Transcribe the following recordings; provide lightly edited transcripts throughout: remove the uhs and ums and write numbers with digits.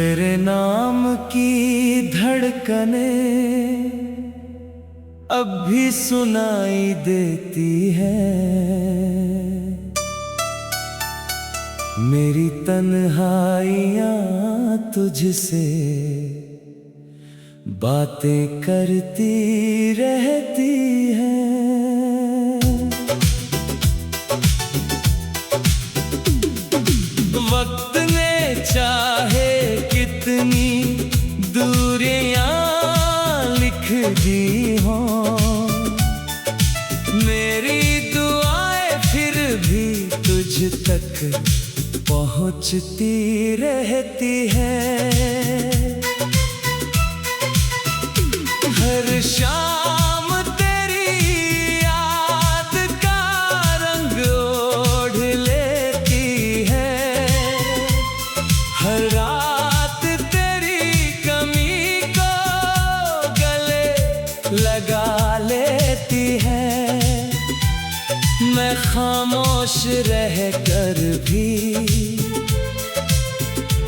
तेरे नाम की धड़कने अब भी सुनाई देती है। मेरी तन्हाइयाँ तुझसे बातें करती रहती है। वक्त ने चाहे कितनी दूरियां लिख दी हों, मेरी दुआएं फिर भी तुझ तक पहुंचती रहती है। हर शाम तेरी याद का रंग ओढ़ लेती है। हर रात तेरी कमी को गले लगा लेती है। मैं खामोश रह कर भी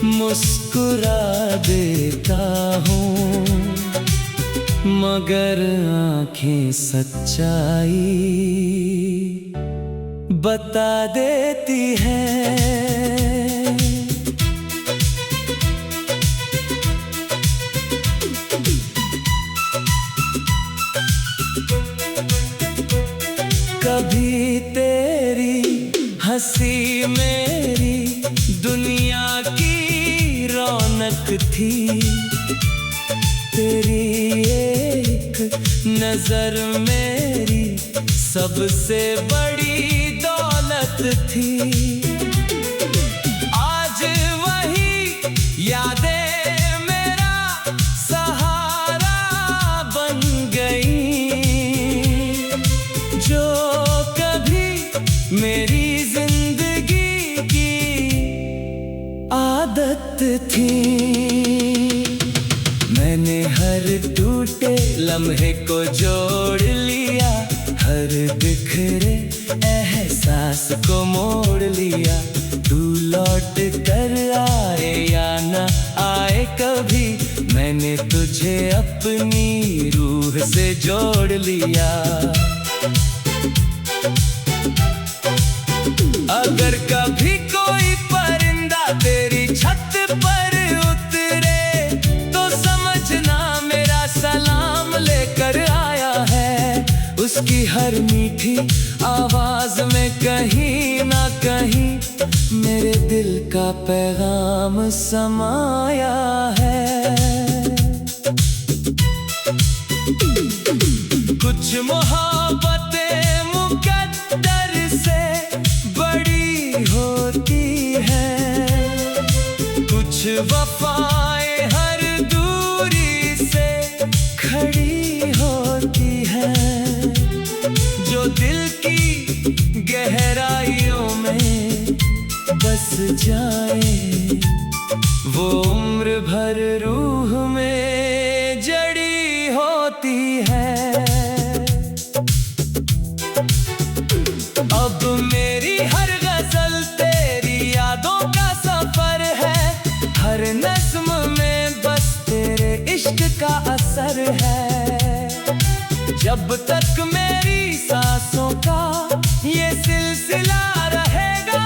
मुस्कुरा देता हूँ, मगर आँखें सच्चाई बता देती है। कभी तेरी हंसी मेरी दुनिया की रौनक थी। तेरी एक नजर मेरी सबसे बड़ी दौलत थी। आज वही यादें मेरा सहारा बन गई, जो कभी मेरी जिंदगी की आदत थी। मैंने हर टूटे लम्हे को जोड़ लिया, हर बिखरे एहसास को मोड़ लिया। तू लौट कर आए या न आए कभी, मैंने तुझे अपनी रूह से जोड़ लिया। अगर कभी कोई परिंदा तेरी छत पर उतरे तो समझना मेरा सलाम लेकर आया है। उसकी हर मीठी आवाज में कहीं ना कहीं मेरे दिल का पैगाम समाया है। कुछ मोहब्बतें मुकद्दर से बड़ी होती है, कुछ वफाएं हर दूरी से खड़ी होती है। जो दिल की गहराइयों में बस जाए वो उम्र भर रूह में जड़ी होती है। अब मेरी हर गजल तेरी यादों का सफर है। हर नज्म में बस तेरे इश्क का असर है। जब तक मेरी सांसों का ये सिलसिला रहेगा,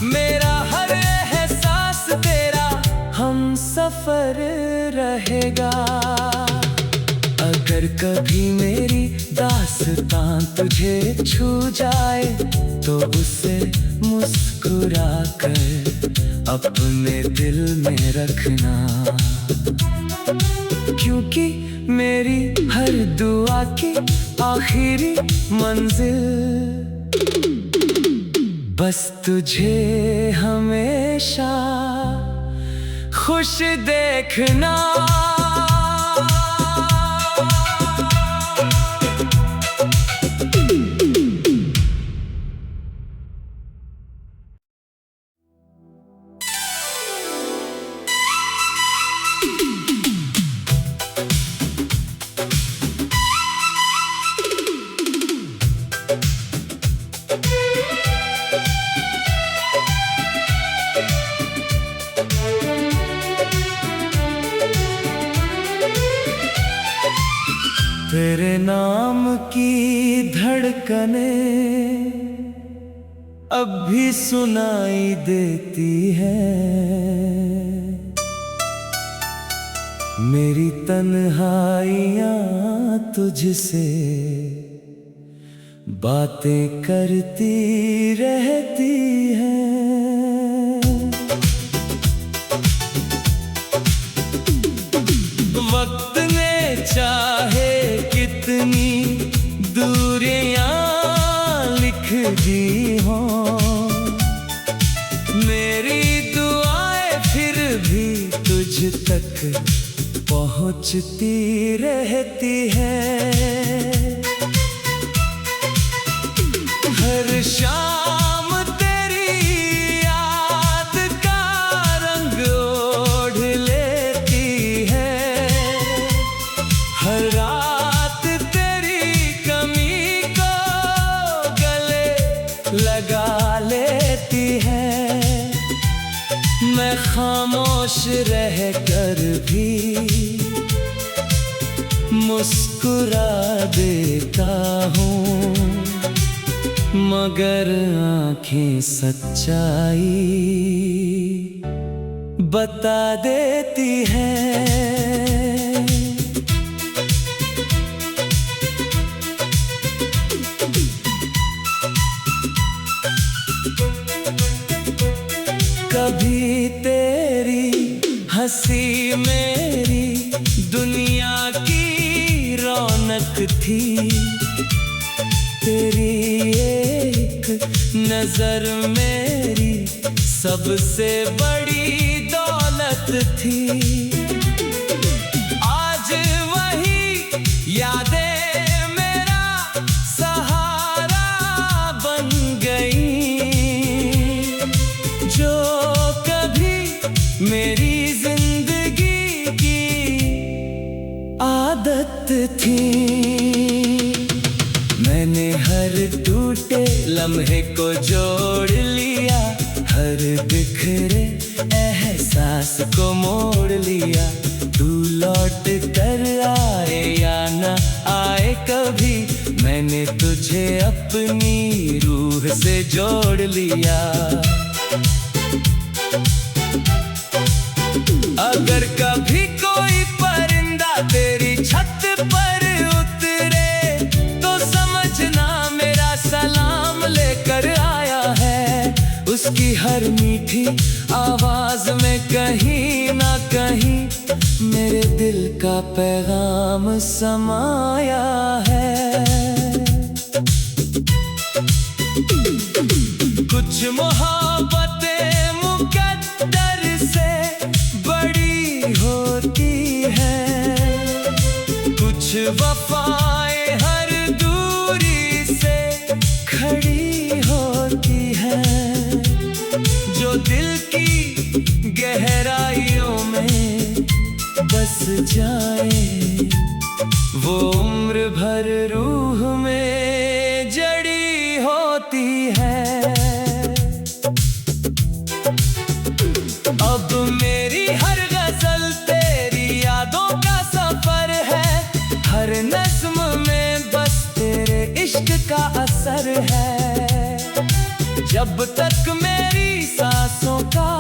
मेरा हर एहसास तेरा हम सफर रहेगा। अगर कभी मेरी दास्तां तुझे छू जाए तो उसे मुस्कुरा कर अपने दिल में रखना, क्योंकि मेरी हर दुआ की आखिरी मंजिल बस तुझे हमेशा खुश देखना। तेरे नाम की धड़कने अब भी सुनाई देती है। मेरी तन्हाइयाँ तुझसे बातें करती रहती हैं। वक्त ने चाहे कितनी दूरियां लिख दी हों, मेरी दुआएं फिर भी तुझ तक पहुंचती रहती है। हर शाम तेरी याद का रंग ओढ़ लेती है। हर रात तेरी कमी को गले लगा लेती है। मैं खामोश रह कर भी मुस्कुरा देता हूँ, मगर आँखें सच्चाई बता देती हैं। कभी तेरी हंसी मेरी दुनिया की रौनक थी। तेरी एक नजर मेरी सबसे बड़ी दौलत थी। आज वही यादें मेरा सहारा बन गई, जो कभी मेरी जिंदगी की आदत थी। मैंने हर टूटे लम्हे को जोड़ लिया, हर बिखरे एहसास को मोड़ लिया। तू लौट कर आए या न आए कभी, मैंने तुझे अपनी रूह से जोड़ लिया। अगर कभी कोई परिंदा तेरी छत पर उतरे तो समझना मेरा सलाम लेकर आया है। उसकी हर मीठी आवाज में कहीं ना कहीं मेरे दिल का पैगाम समाया है। कुछ मोहब्बतें मुकद्दर से बड़ी होती हैं, कुछ वफाएं हर दूरी से खड़ी होती हैं। जो दिल की गहराइयों में बस जाए वो उम्र भर रूह में जड़ी होती है। अब मेरी हर गजल तेरी यादों का सफर है। हर नस्म में बस तेरे इश्क का असर है। जब तक मेरी सांसों का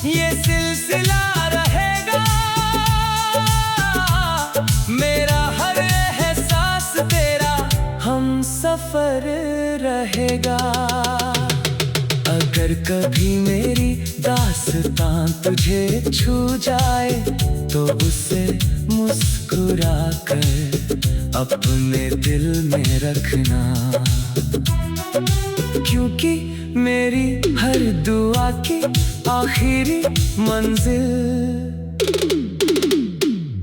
ये सिलसिला रहेगा, मेरा हर एहसास तेरा हम सफर रहेगा। अगर कभी मेरी दास्तां तुझे छू जाए तो उसे मुस्कुरा कर अपने दिल में रखना, क्योंकि मेरी हर दुआ की आखिरी मंजिल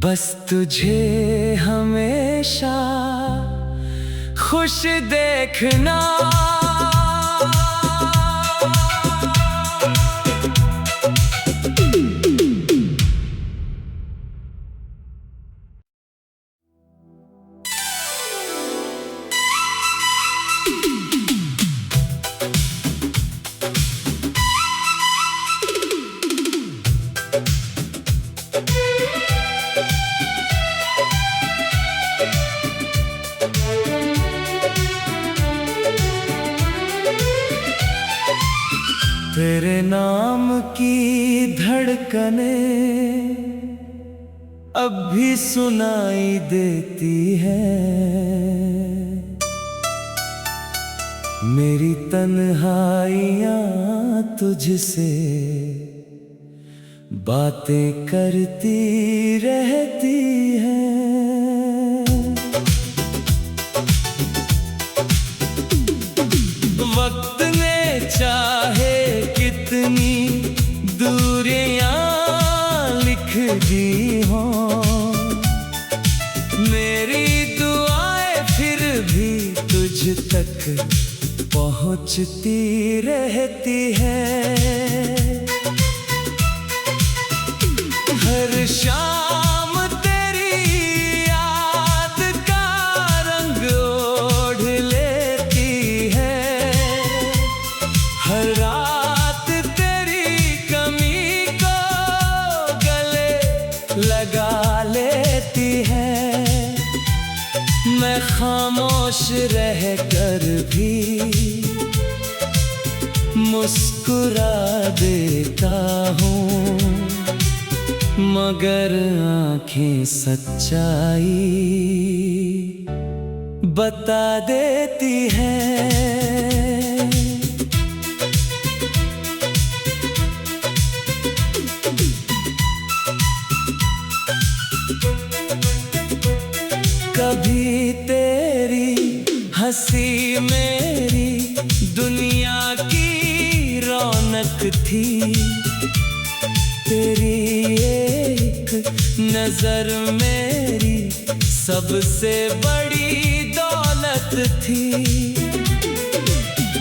बस तुझे हमेशा खुश देखना। तेरे नाम की धड़कने अब भी सुनाई देती है। मेरी तन्हाइयाँ तुझसे बातें करती रहती हैं। वक्त ने चाहे कितनी दूरियां लिख दी हों, मेरी दुआएं फिर भी तुझ तक पहुंचती रहती है। हर शाम तेरी याद का रंग ओढ़ लेती है। हर रात तेरी कमी को गले लगा लेती है। मैं खामोश रह कर भी मुस्कुरा देता हूँ, मगर आँखें सच्चाई बता देती हैं। कभी तेरी हंसी मेरी दुनिया की रौनक थी। तेरी एक नजर मेरी सबसे बड़ी दौलत थी।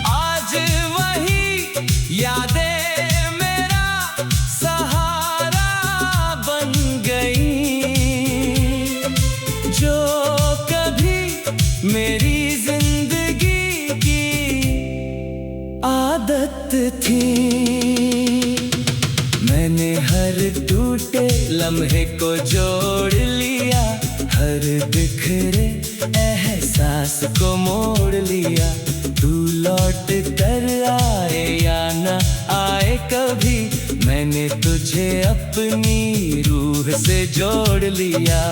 आज वही यादें मेरा सहारा बन गई, जो कभी मेरी जिंदगी की आदत थी। मैंने हर टूटे लम्हे को जोड़ लिया, हर बिखरे एहसास को मोड़ लिया। तू लौट कर आए या न आए कभी, मैंने तुझे अपनी रूह से जोड़ लिया।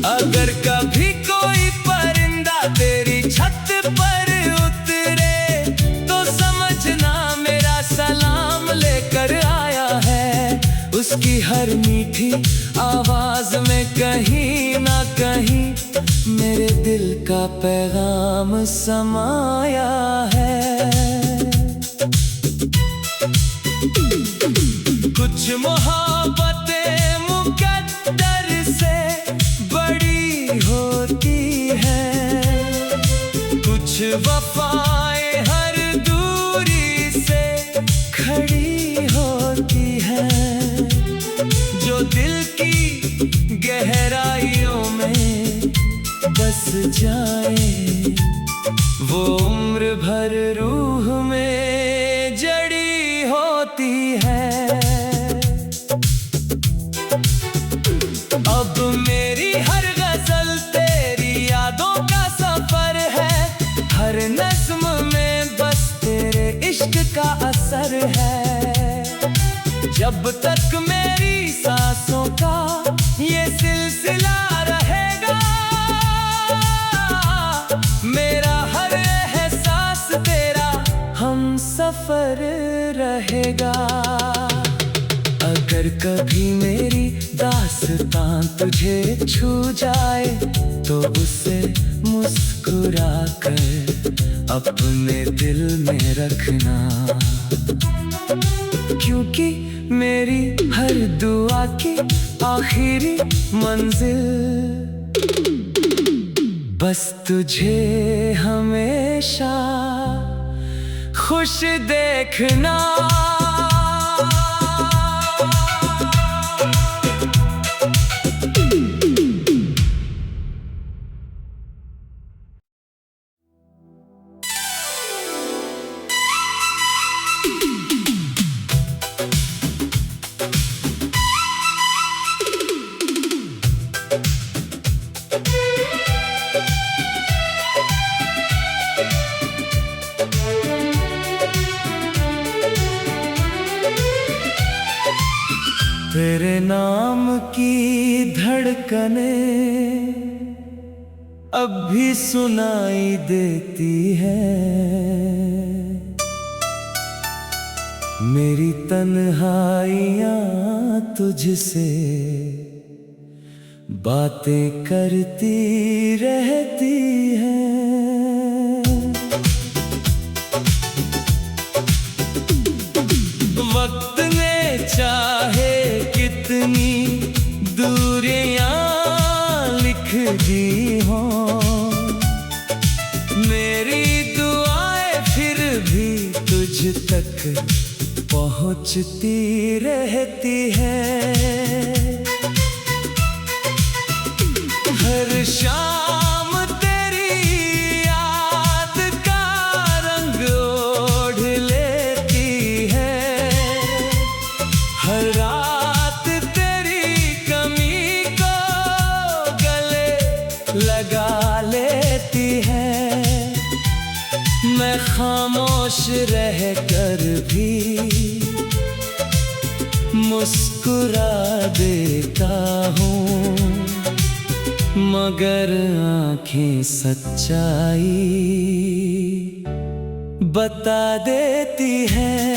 अगर कभी कोई परिंदा तेरी छत पर उतरे तो समझना मेरा सलाम लेकर आया है। उसकी हर मीठी आवाज में कहीं ना कहीं मेरे दिल का पैगाम समाया है। कुछ मोहब्बतें मुकद्दर से बड़ी होती हैं, कुछ वफाएं हर दूरी से खड़ी होती हैं। जो दिल की गहराइयों में बस जाए वो उम्र भर रूह में जड़ी होती है। अब मेरी हर गजल तेरी यादों का सफर है। हर नस्म में बस तेरे इश्क का असर है। जब तक मेरी सांसों का ये सिलसिला रहेगा, मेरा हर एहसास तेरा हम सफर रहेगा। अगर कभी मेरी दास्तां तुझे छू जाए तो उसे मुस्कुरा कर अपने दिल में रखना, क्योंकि मेरी हर दुआ की आखिरी मंजिल बस तुझे हमेशा खुश देखना। की धड़कने अब भी सुनाई देती है। मेरी तन्हाइयाँ तुझसे बातें करती रहती है। वक्त ने चाहे कितनी दूरियां लिख दी हों, मेरी दुआएं फिर भी तुझ तक पहुंचती रहती है। हर शाम तेरी याद का रंग ओढ़ लेती है। हर रात तेरी कमी को गले लगा लेती है। मैं खामोश रह कर भी मुस्कुरा देता हूँ, मगर आँखें सच्चाई बता देती हैं।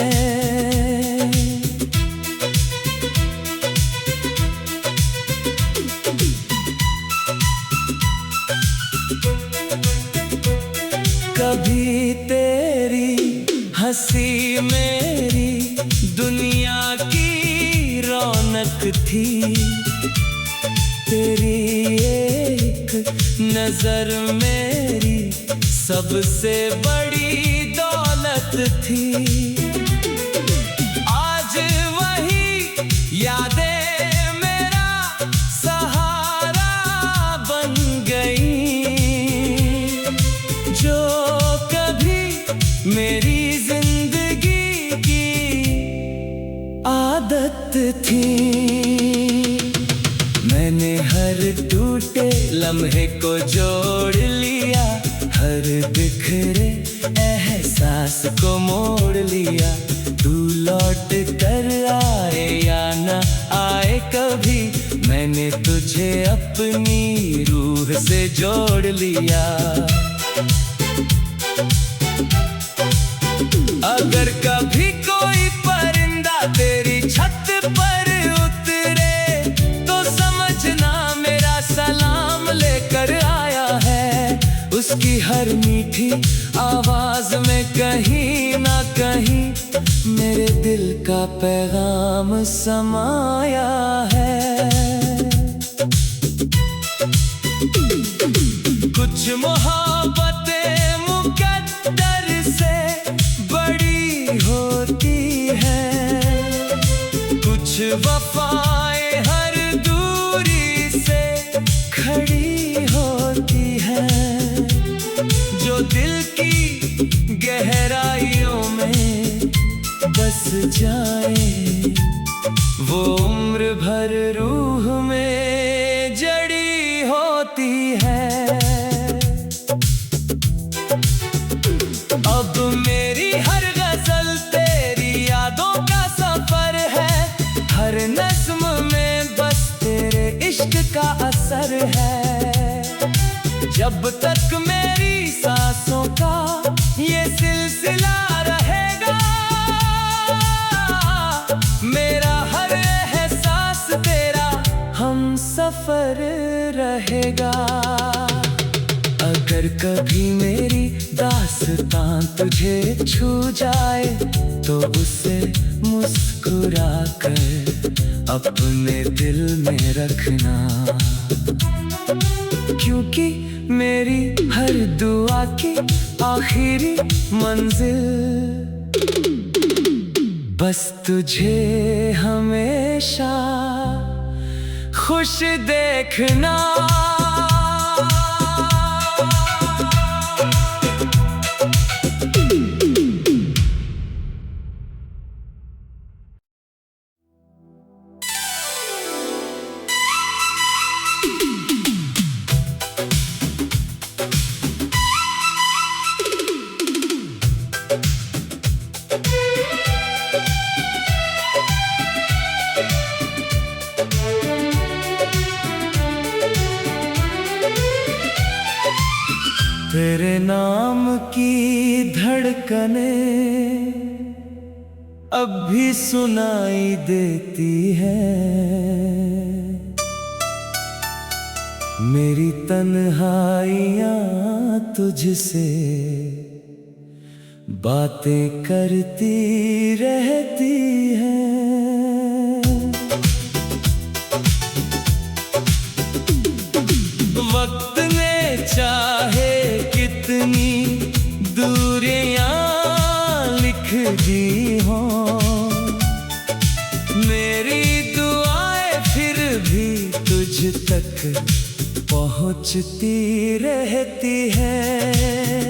कभी तेरी हंसी मेरी दुनिया की रौनक थी। तेरी एक नजर मेरी सबसे बड़ी दौलत थी। आज वही यादें मेरा सहारा बन गई, जो कभी मेरी जिंदगी की आदत थी। मैंने हर टूटे लम्हे को जोड़ लिया, हर बिखरे एहसास को मोड़ लिया। तू लौट कर आए या न आए कभी, मैंने तुझे अपनी रूह से जोड़ लिया। अगर कभी कोई परिंदा तेरी छत पर उतरे तो समझना मेरा सलाम लेकर आया है। उसकी हर मीठी आवाज में कहीं ना कहीं मेरे दिल का पैगाम समाया है। कुछ मोहब्बतें मुकद्दर से बड़ी होती है, कुछ वफाएं हर दूरी से खड़ी होती है। जो दिल की गहराइयों में बस जाए वो उम्र भर रूह में जड़ी होती है। अब मेरी हर गजल तेरी यादों का सफर है। हर नज्म में बस तेरे इश्क का असर है। जब तक मेरी सांसों का ये सिलसिला रहेगा, मेरा हर एहसास तेरा हम सफर रहेगा। अगर कभी मेरी दास्तां तुझे छू जाए तो उसे मुस्कुरा कर अपने दिल में रखना, क्योंकि मेरी हर दुआ की आखिरी मंजिल बस तुझे हमेशा खुश देखना। तेरे नाम की धड़कने अब भी सुनाई देती है। मेरी तन्हाइयाँ तुझसे बातें करती रहती हैं। वक्त ने चाहे कितनी दूरियां लिख दी हों, मेरी दुआएं फिर भी तुझ तक पहुंचती रहती है।